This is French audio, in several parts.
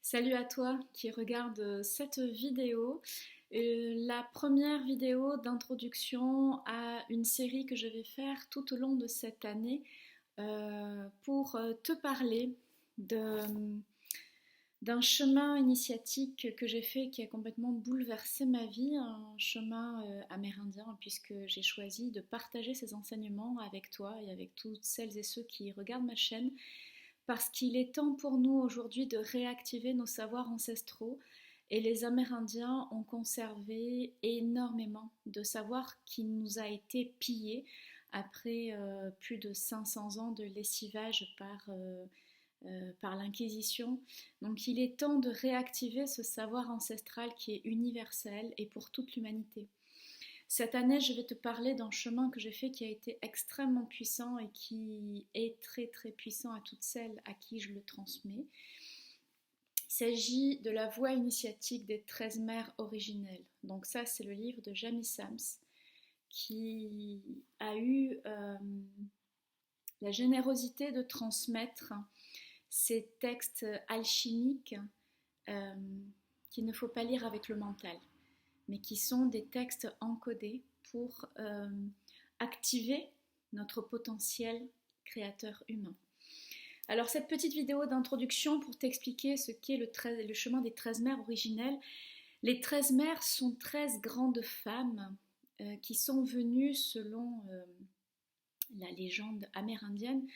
Salut à toi qui regarde cette vidéo, la première vidéo d'introduction à une série que je vais faire tout au long de cette année pour te parler de, d'un chemin initiatique que j'ai fait qui a complètement bouleversé ma vie, un chemin amérindien puisque j'ai choisi de partager ces enseignements avec toi et avec toutes celles et ceux qui regardent ma chaîne parce qu'il est temps pour nous aujourd'hui de réactiver nos savoirs ancestraux et les Amérindiens ont conservé énormément de savoir qui nous a été pillé après plus de 500 ans de lessivage par l'Inquisition. Donc il est temps de réactiver ce savoir ancestral qui est universel et pour toute l'humanité. Cette année, je vais te parler d'un chemin que j'ai fait qui a été extrêmement puissant et qui est très très puissant à toutes celles à qui je le transmets. Il s'agit de la voie initiatique des 13 mères originelles. Donc ça, c'est le livre de Jamie Sams qui a eu la générosité de transmettre ces textes alchimiques euh, qu'il ne faut pas lire avec le mental, mais qui sont des textes encodés pour activer notre potentiel créateur humain. Alors cette petite vidéo d'introduction pour t'expliquer ce qu'est le chemin des 13 mères originelles. Les 13 mères sont 13 grandes femmes qui sont venues selon la légende amérindienne,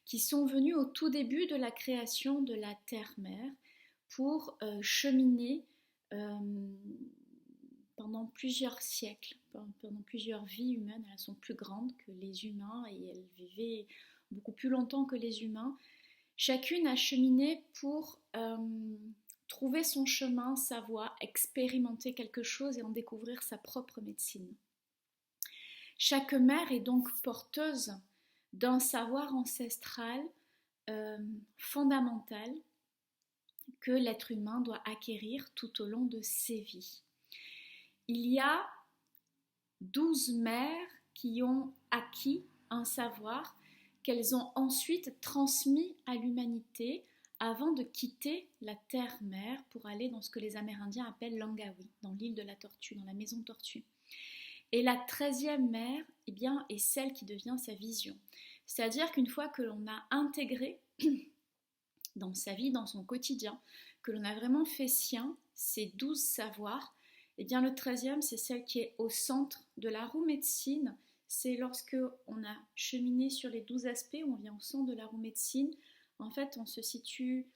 qui sont venues au tout début de la création de la Terre-Mère pour cheminer pendant plusieurs siècles, pendant plusieurs vies humaines. Elles sont plus grandes que les humains et elles vivaient beaucoup plus longtemps que les humains. Chacune a cheminé pour trouver son chemin, sa voie, expérimenter quelque chose et en découvrir sa propre médecine. Chaque mère est donc porteuse d'un savoir ancestral fondamental que l'être humain doit acquérir tout au long de ses vies. Il y a 12 mères qui ont acquis un savoir qu'elles ont ensuite transmis à l'humanité avant de quitter la terre-mère pour aller dans ce que les Amérindiens appellent l'Angawi, dans l'île de la Tortue, dans la maison Tortue. Et la 13e mère est celle qui devient sa vision. C'est-à-dire qu'une fois que l'on a intégré dans sa vie, dans son quotidien, que l'on a vraiment fait sien ces 12 savoirs, le 13e, c'est celle qui est au centre de la roue médecine. C'est lorsque on a cheminé sur les 12 aspects, on vient au centre de la roue médecine. En fait, on se situe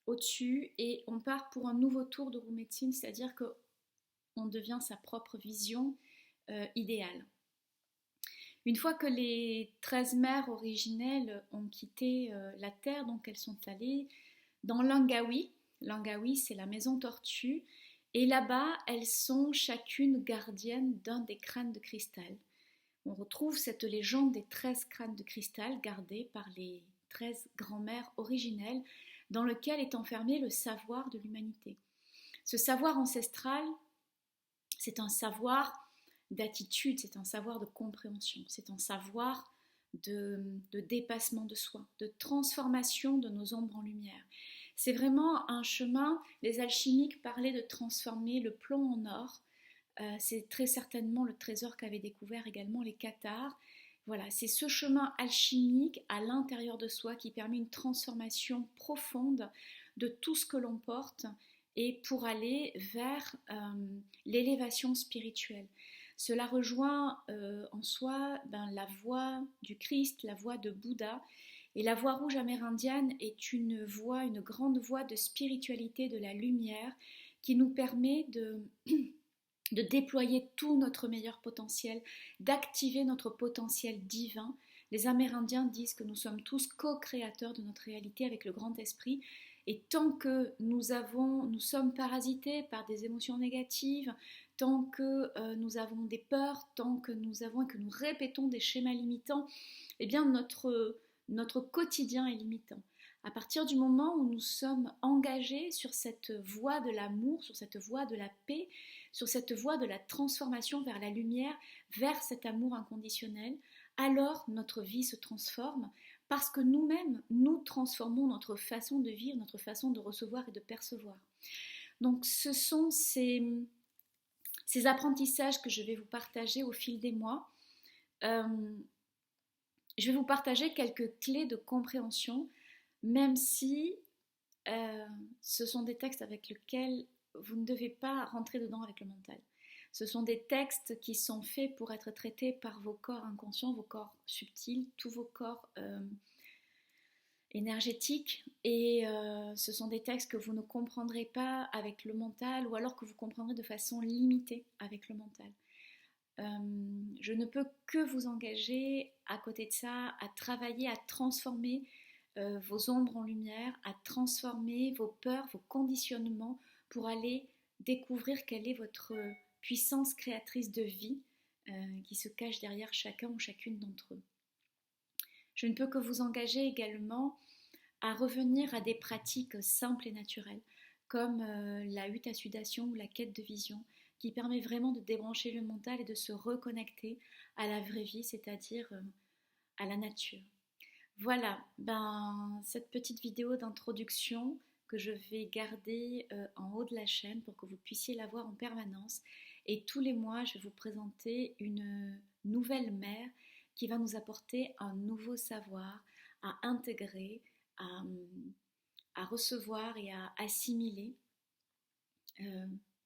au-dessus et on part pour un nouveau tour de roue médecine, c'est-à-dire qu'on devient sa propre vision idéale. Une fois que les 13 mères originelles ont quitté la Terre, donc elles sont allées dans l'Angawi. L'Angawi, c'est la maison Tortue. Et là-bas, elles sont chacune gardiennes d'un des crânes de cristal. On retrouve cette légende des 13 crânes de cristal gardés par les 13 grands-mères originelles dans lequel est enfermé le savoir de l'humanité. Ce savoir ancestral, c'est un savoir d'attitude, c'est un savoir de compréhension, c'est un savoir de dépassement de soi, de transformation de nos ombres en lumière. C'est vraiment un chemin, les alchimiques parlaient de transformer le plomb en or, c'est très certainement le trésor qu'avaient découvert également les Cathares. Voilà, c'est ce chemin alchimique à l'intérieur de soi qui permet une transformation profonde de tout ce que l'on porte et pour aller vers l'élévation spirituelle. Cela rejoint en soi la voie du Christ, la voie de Bouddha. Et la voie rouge amérindienne est une voie, une grande voie de spiritualité, de la lumière, qui nous permet de déployer tout notre meilleur potentiel, d'activer notre potentiel divin. Les Amérindiens disent que nous sommes tous co-créateurs de notre réalité avec le grand esprit. Et tant que nous sommes parasités par des émotions négatives, tant que nous avons des peurs, tant que nous répétons des schémas limitants, eh bien notre quotidien est limitant. À partir du moment où nous sommes engagés sur cette voie de l'amour, sur cette voie de la paix, sur cette voie de la transformation vers la lumière, vers cet amour inconditionnel, alors notre vie se transforme parce que nous-mêmes, nous transformons notre façon de vivre, notre façon de recevoir et de percevoir. Donc ce sont ces apprentissages que je vais vous partager au fil des mois. Je vais vous partager quelques clés de compréhension, même si ce sont des textes avec lesquels vous ne devez pas rentrer dedans avec le mental. Ce sont des textes qui sont faits pour être traités par vos corps inconscients, vos corps subtils, tous vos corps énergétiques. Et ce sont des textes que vous ne comprendrez pas avec le mental ou alors que vous comprendrez de façon limitée avec le mental. Je ne peux que vous engager à côté de ça à travailler, à transformer vos ombres en lumière, à transformer vos peurs, vos conditionnements pour aller découvrir quelle est votre puissance créatrice de vie qui se cache derrière chacun ou chacune d'entre eux. Je ne peux que vous engager également à revenir à des pratiques simples et naturelles comme la hutte à sudation ou la quête de vision qui permet vraiment de débrancher le mental et de se reconnecter à la vraie vie, c'est-à-dire à la nature. Voilà, cette petite vidéo d'introduction que je vais garder en haut de la chaîne pour que vous puissiez la voir en permanence. Et tous les mois, je vais vous présenter une nouvelle mère qui va nous apporter un nouveau savoir à intégrer, à recevoir et à assimiler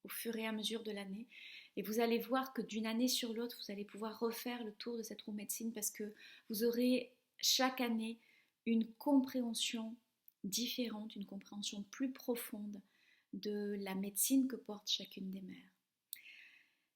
au fur et à mesure de l'année. Et vous allez voir que d'une année sur l'autre, vous allez pouvoir refaire le tour de cette roue médecine parce que vous aurez chaque année une compréhension différente, une compréhension plus profonde de la médecine que porte chacune des mères.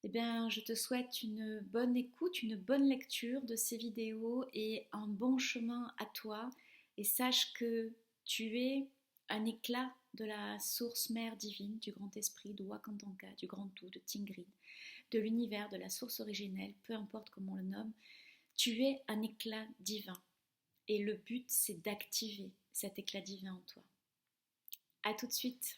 Eh bien, je te souhaite une bonne écoute, une bonne lecture de ces vidéos et un bon chemin à toi. Et sache que tu es un éclat de la source mère divine, du grand esprit, de Wakantanka, du grand tout, de Tingrid, de l'univers, de la source originelle, peu importe comment on le nomme. Tu es un éclat divin. Et le but, c'est d'activer cet éclat divin en toi. À tout de suite.